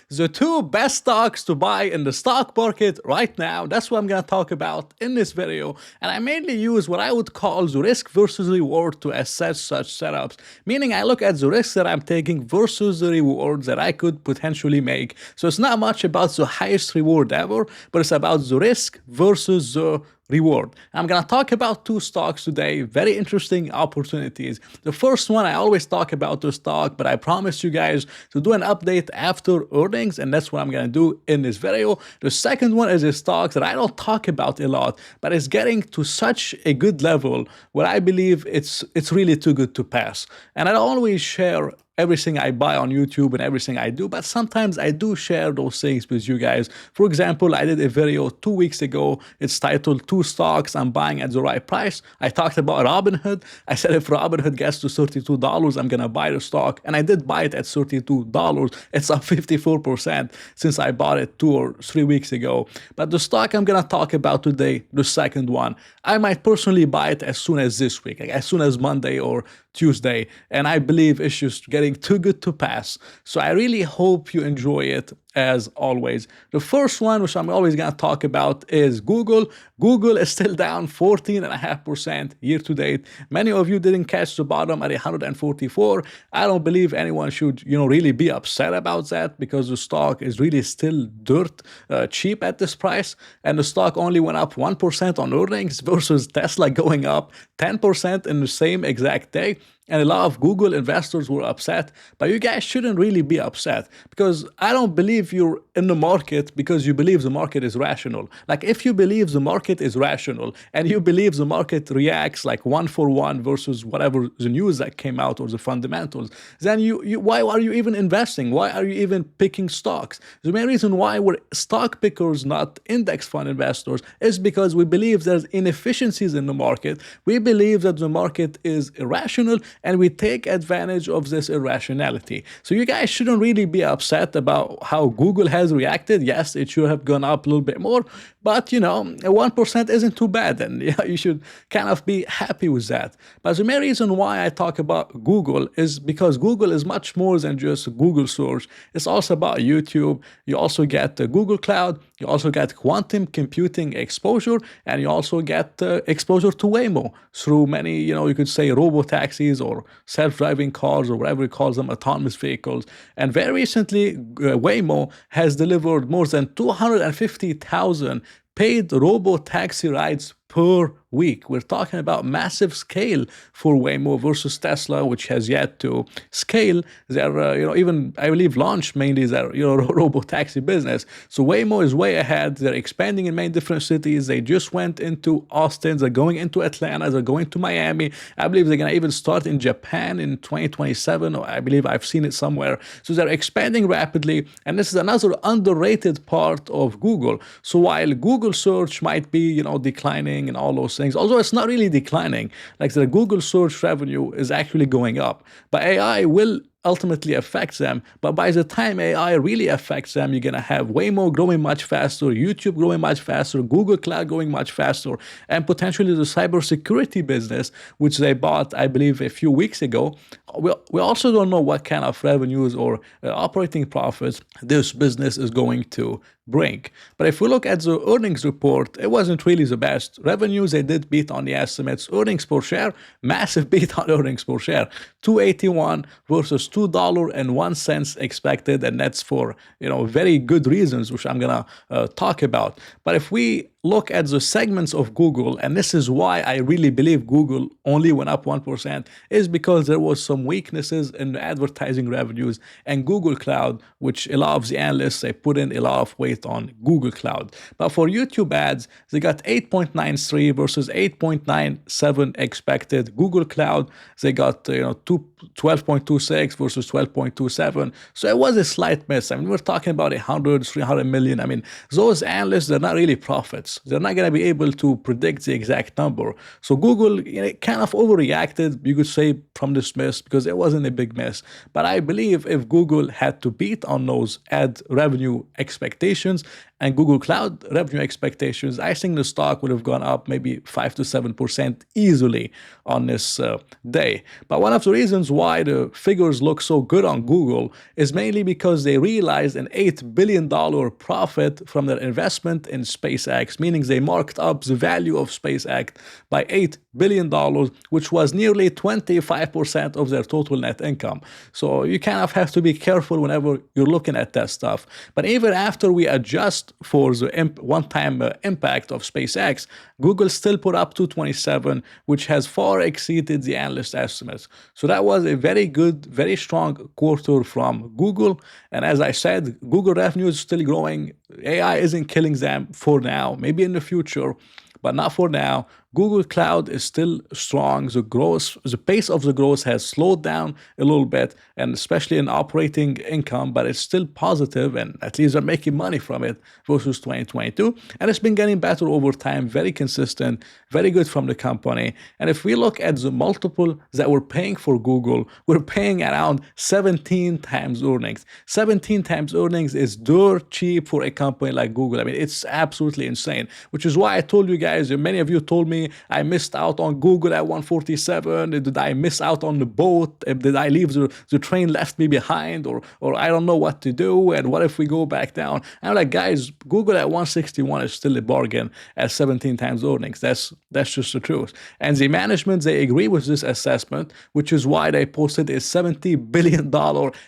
the two best stocks to buy in the stock market right now. That's what I'm going to talk about in this video. And I mainly use what I would call the risk versus reward to assess such setups. Meaning I look at the risks that I'm taking versus the rewards that I could potentially make. So it's not much about the highest reward ever, but it's about the risk versus the reward. I'm going to talk about two stocks today, very interesting opportunities. The first one, I always talk about the stock, but I promised you guys to do an update after earnings, and that's what I'm going to do in this video. The second one is a stock that I don't talk about a lot, but it's getting to such a good level where I believe it's really too good to pass. And I always share everything I buy on YouTube and everything I do, but sometimes I do share those things with you guys. For example, I did a video 2 weeks ago. It's titled Two Stocks I'm Buying at the Right Price. I talked about Robinhood. I said if Robinhood gets to $32, I'm gonna buy the stock. And I did buy it at $32. It's up 54% since I bought it 2 or 3 weeks ago. But the stock I'm gonna talk about today, the second one, I might personally buy it as soon as this week, like as soon as Monday or Tuesday, and I believe it's just getting too good to pass. So I really hope you enjoy it as always. The first one, which I'm always going to talk about, is Google. Google is still down 14.5% year to date. Many of you didn't catch the bottom at 144. I don't believe anyone should, really be upset about that because the stock is really still dirt cheap at this price, and the stock only went up 1% on earnings versus Tesla going up 10% in the same exact day. And a lot of Google investors were upset, but you guys shouldn't really be upset because I don't believe you're in the market because you believe the market is rational. Like if you believe the market is rational and you believe the market reacts like 1-for-1 versus whatever the news that came out or the fundamentals, then why are you even investing? Why are you even picking stocks? The main reason why we're stock pickers, not index fund investors, is because we believe there's inefficiencies in the market. We believe that the market is irrational, and we take advantage of this irrationality. So you guys shouldn't really be upset about how Google has reacted. Yes, it should have gone up a little bit more, but 1% isn't too bad, and you should kind of be happy with that. But the main reason why I talk about Google is because Google is much more than just Google search. It's also about YouTube. You also get Google Cloud. You also get quantum computing exposure, and you also get exposure to Waymo through many, you could say robo-taxis or self-driving cars or whatever it calls them, autonomous vehicles. And very recently, Waymo has delivered more than 250,000 paid robo-taxi rides per week. We're talking about massive scale for Waymo versus Tesla, which has yet to scale their, even I believe launched mainly their, robo-taxi business. So Waymo is way ahead. They're expanding in many different cities. They just went into Austin. They're going into Atlanta. They're going to Miami. I believe they're going to even start in Japan in 2027. Or I believe I've seen it somewhere. So they're expanding rapidly. And this is another underrated part of Google. So while Google search might be, declining and all those things, although it's not really declining, like the Google search revenue is actually going up, but AI will ultimately affects them. But by the time AI really affects them, you're going to have Waymo growing much faster, YouTube growing much faster, Google Cloud growing much faster, and potentially the cybersecurity business, which they bought, I believe, a few weeks ago. We also don't know what kind of revenues or operating profits this business is going to bring. But if we look at the earnings report, it wasn't really the best. Revenues, they did beat on the estimates. Earnings per share, massive beat on earnings per share. $2.81 versus $2.01 expected, and that's for very good reasons, which I'm gonna talk about. But if we look at the segments of Google, and this is why I really believe Google only went up 1%, is because there was some weaknesses in the advertising revenues and Google Cloud, which a lot of the analysts, they put in a lot of weight on Google Cloud. But for YouTube ads, they got 8.93 versus 8.97 expected. Google Cloud, they got 12.26 versus 12.27. So it was a slight miss. I mean, we're talking about 300 million. I mean, those analysts, they're not really prophets. They're not going to be able to predict the exact number. So Google kind of overreacted, you could say, from this miss because it wasn't a big miss. But I believe if Google had to beat on those ad revenue expectations, expectations and Google Cloud revenue expectations, I think the stock would have gone up maybe 5 to 7% easily on this day. But one of the reasons why the figures look so good on Google is mainly because they realized an $8 billion profit from their investment in SpaceX, meaning they marked up the value of SpaceX by $8 billion, which was nearly 25% of their total net income. So you kind of have to be careful whenever you're looking at that stuff. But even after we adjust for the one-time impact of SpaceX, Google still put up 227, which has far exceeded the analyst estimates. So that was a very good, very strong quarter from Google. And as I said, Google revenue is still growing. AI isn't killing them for now, maybe in the future, but not for now. Google Cloud is still strong. The pace of the growth has slowed down a little bit, and especially in operating income, but it's still positive, and at least they're making money from it versus 2022. And it's been getting better over time, very consistent, very good from the company. And if we look at the multiple that we're paying for Google, we're paying around 17 times earnings. 17 times earnings is dirt cheap for a company like Google. I mean, it's absolutely insane, which is why I told you guys, and many of you told me, I missed out on Google at 147. Did I miss out on the boat? Did I leave the train left me behind? Or I don't know what to do. And what if we go back down? And I'm like, guys, Google at 161 is still a bargain at 17 times earnings. That's just the truth. And the management, they agree with this assessment, which is why they posted a $70 billion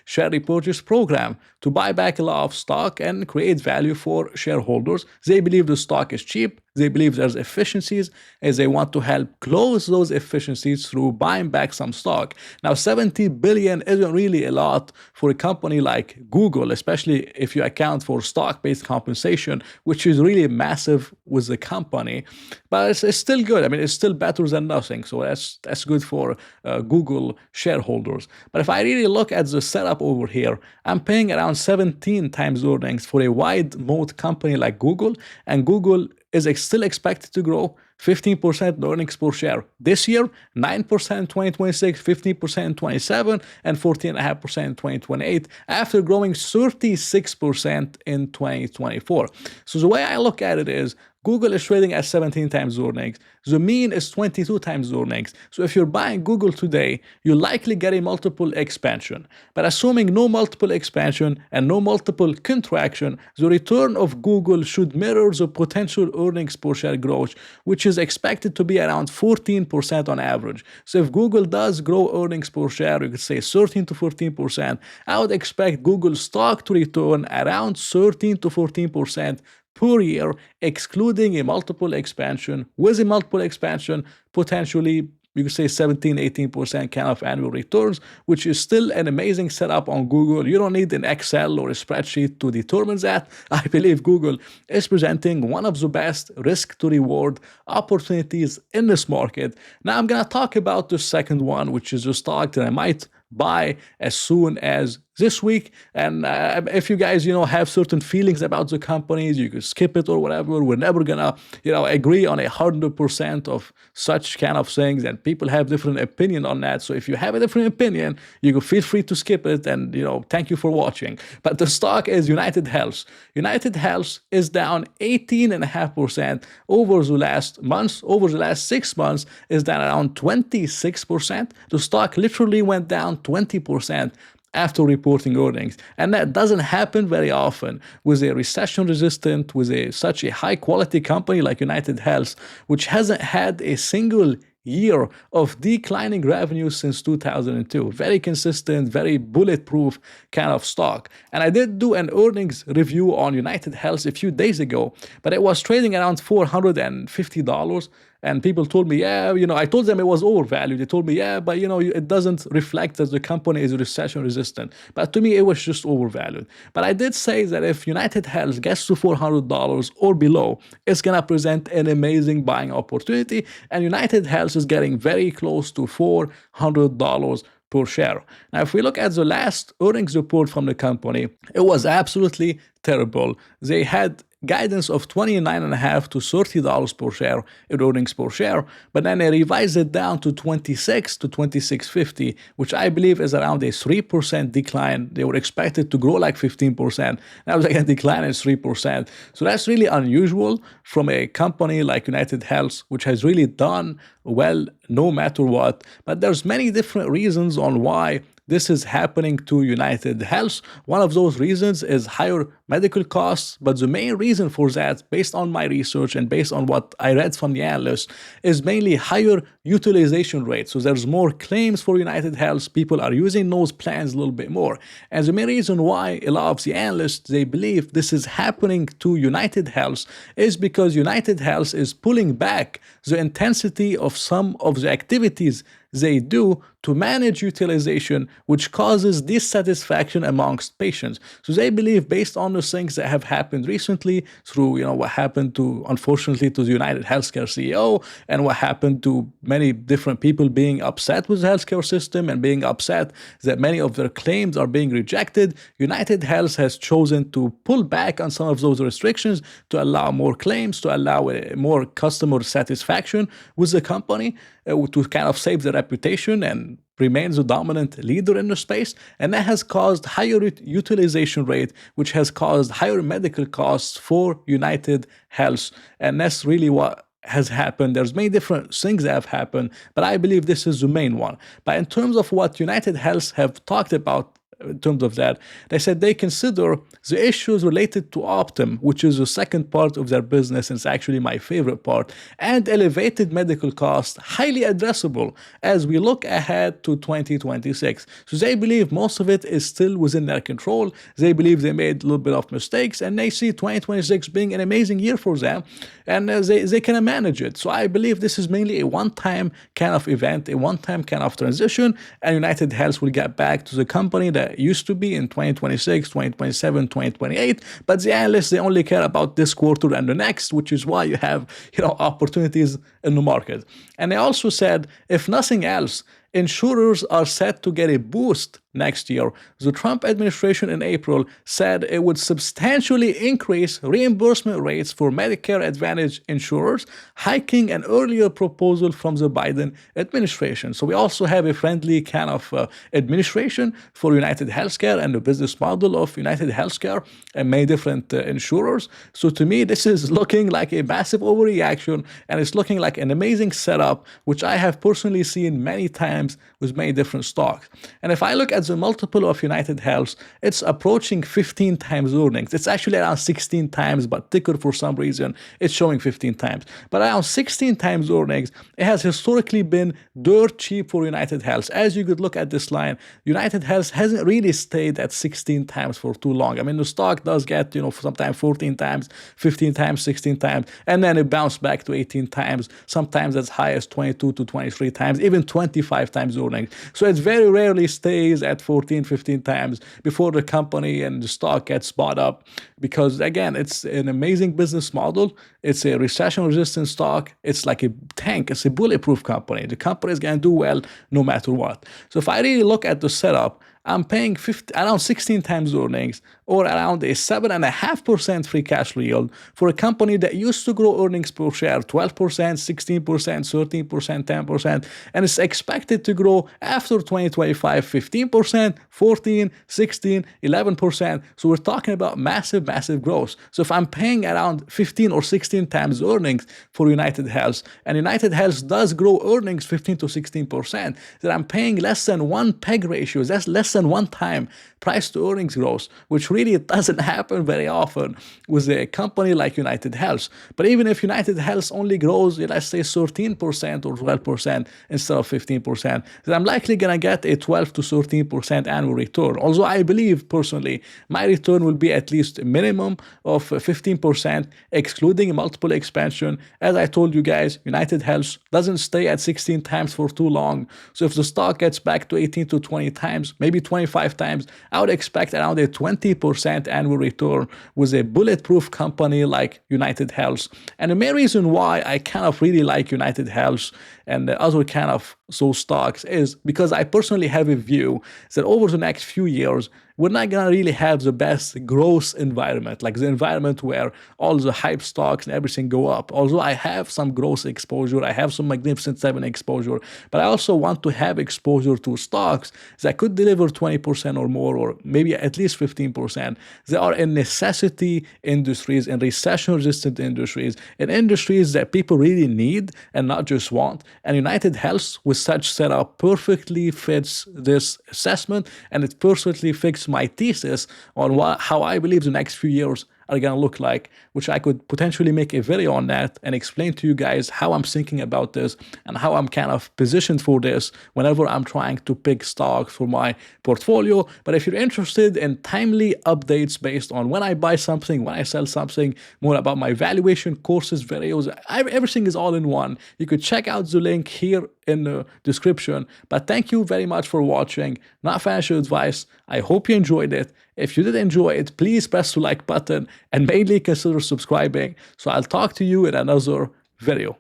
share repurchase program to buy back a lot of stock and create value for shareholders. They believe the stock is cheap. They believe there's efficiencies, as they want to help close those efficiencies through buying back some stock. Now, 70 billion isn't really a lot for a company like Google, especially if you account for stock-based compensation, which is really massive with the company. But it's still good. I mean, it's still better than nothing. So that's good for Google shareholders. But if I really look at the setup over here, I'm paying around 17 times earnings for a wide moat company like Google, and Google is still expected to grow 15% earnings per share this year, 9% in 2026, 15% in 27, and 14.5% in 2028, after growing 36% in 2024. So the way I look at it is, Google is trading at 17 times earnings. The mean is 22 times earnings. So if you're buying Google today, you likely get a multiple expansion. But assuming no multiple expansion and no multiple contraction, the return of Google should mirror the potential earnings per share growth, which is expected to be around 14% on average. So if Google does grow earnings per share, you could say 13 to 14%, I would expect Google stock to return around 13 to 14% per year, excluding a multiple expansion. With a multiple expansion, potentially, you could say 17, 18% kind of annual returns, which is still an amazing setup on Google. You don't need an Excel or a spreadsheet to determine that. I believe Google is presenting one of the best risk to reward opportunities in this market. Now I'm going to talk about the second one, which is a stock that I might buy as soon as this week. And if you guys, have certain feelings about the companies, you could skip it or whatever. We're never gonna, agree on 100% of such kind of things, and people have different opinion on that. So if you have a different opinion, you can feel free to skip it, and thank you for watching. But the stock is United Health. United Health is down 18.5% over the last months. Over the last 6 months is down around 26%. The stock literally went down 20% after reporting earnings. And that doesn't happen very often with a recession resistant, with such a high quality company like United Health, which hasn't had a single year of declining revenue since 2002. Very consistent, very bulletproof kind of stock. And I did do an earnings review on United Health a few days ago, but it was trading around $450. And people told me, I told them it was overvalued. They told me, but it doesn't reflect that the company is recession resistant. But to me, it was just overvalued. But I did say that if United Health gets to $400 or below, it's going to present an amazing buying opportunity. And United Health is getting very close to $400 per share. Now, if we look at the last earnings report from the company, it was absolutely terrible. They had guidance of $29.5 to $30 per share in earnings per share, but then they revised it down to 26 to 26.50, which I believe is around a 3% decline. They were expected to grow like 15%. Now it's like a decline is 3%. So that's really unusual from a company like United Health, which has really done well no matter what. But there's many different reasons on why this is happening to United Health. One of those reasons is higher medical costs, but the main reason for that, based on my research and based on what I read from the analysts, is mainly higher utilization rates. So there's more claims for United Health. People are using those plans a little bit more. And the main reason why a lot of the analysts, they believe this is happening to United Health is because United Health is pulling back the intensity of some of the activities they do to manage utilization, which causes dissatisfaction amongst patients. So they believe, based on the things that have happened recently through, what happened to, unfortunately, to the United Healthcare CEO, and what happened to many different people being upset with the healthcare system and being upset that many of their claims are being rejected, United Health has chosen to pull back on some of those restrictions to allow more claims, to allow more customer satisfaction with the company, to kind of save their reputation and remains the dominant leader in the space. And that has caused higher utilization rate, which has caused higher medical costs for United Health. And that's really what has happened. There's many different things that have happened, but I believe this is the main one. But in terms of what United Health have talked about, in terms of that, they said they consider the issues related to Optum, which is the second part of their business, and it's actually my favorite part, and elevated medical costs highly addressable as we look ahead to 2026. So they believe most of it is still within their control. They believe they made a little bit of mistakes, and they see 2026 being an amazing year for them, and they can manage it. So I believe this is mainly a one-time kind of event, a one-time kind of transition, and United Health will get back to the company that used to be in 2026, 2027, 2028. But the analysts, they only care about this quarter and the next, which is why you have, opportunities in the market. And they also said, if nothing else, insurers are set to get a boost next year. The Trump administration in April said it would substantially increase reimbursement rates for Medicare Advantage insurers, hiking an earlier proposal from the Biden administration. So we also have a friendly kind of administration for United Healthcare and the business model of United Healthcare and many different insurers. So to me, this is looking like a massive overreaction, and it's looking like an amazing setup, which I have personally seen many times with many different stocks. And if I look at the multiple of United Health, it's approaching 15 times earnings. It's actually around 16 times, but ticker for some reason it's showing 15 times. But around 16 times earnings, it has historically been dirt cheap for United Health. As you could look at this line, United Health hasn't really stayed at 16 times for too long. I mean, the stock does get, sometimes 14 times, 15 times, 16 times, and then it bounced back to 18 times, sometimes as high as 22 to 23 times, even 25 times earnings. So it very rarely stays at 14, 15 times before the company and the stock gets bought up, because again, it's an amazing business model. It's a recession-resistant stock. It's like a tank. It's a bulletproof company. The company is going to do well no matter what. So if I really look at the setup, I'm paying around 16 times earnings, or around a 7.5% free cash flow yield for a company that used to grow earnings per share 12%, 16%, 13%, 10%, and is expected to grow after 2025 15%, 14%, 16%, 11%. So we're talking about massive, massive growth. So if I'm paying around 15 or 16 times earnings for United Health, and United Health does grow earnings 15 to 16%, then I'm paying less than one PEG ratio. That's less than one time price to earnings growth, which really doesn't happen very often with a company like United Health. But even if United Health only grows, let's say 13% or 12% instead of 15%, then I'm likely going to get a 12 to 13% annual return. Although I believe personally, my return will be at least a minimum of 15%, excluding multiple expansion. As I told you guys, United Health doesn't stay at 16 times for too long. So if the stock gets back to 18 to 20 times, maybe 25 times, I would expect around a 20% annual return with a bulletproof company like United Health. And the main reason why I kind of really like United Health and the other kind of so stocks is because I personally have a view that over the next few years, we're not gonna really have the best growth environment, like the environment where all the hype stocks and everything go up. Although I have some growth exposure, I have some Magnificent Seven exposure, but I also want to have exposure to stocks that could deliver 20% or more, or maybe at least 15%. They are in necessity industries, in recession-resistant industries, in industries that people really need and not just want. And United Health, with such setup, perfectly fits this assessment, and it perfectly fits my thesis on how I believe the next few years are gonna look like, which I could potentially make a video on that and explain to you guys how I'm thinking about this and how I'm kind of positioned for this whenever I'm trying to pick stocks for my portfolio. But if you're interested in timely updates based on when I buy something, when I sell something, more about my valuation courses, videos, everything is all in one. You could check out the link here in the description. But thank you very much for watching. Not financial advice. I hope you enjoyed it. If you did enjoy it, please press the like button and mainly consider subscribing. So I'll talk to you in another video.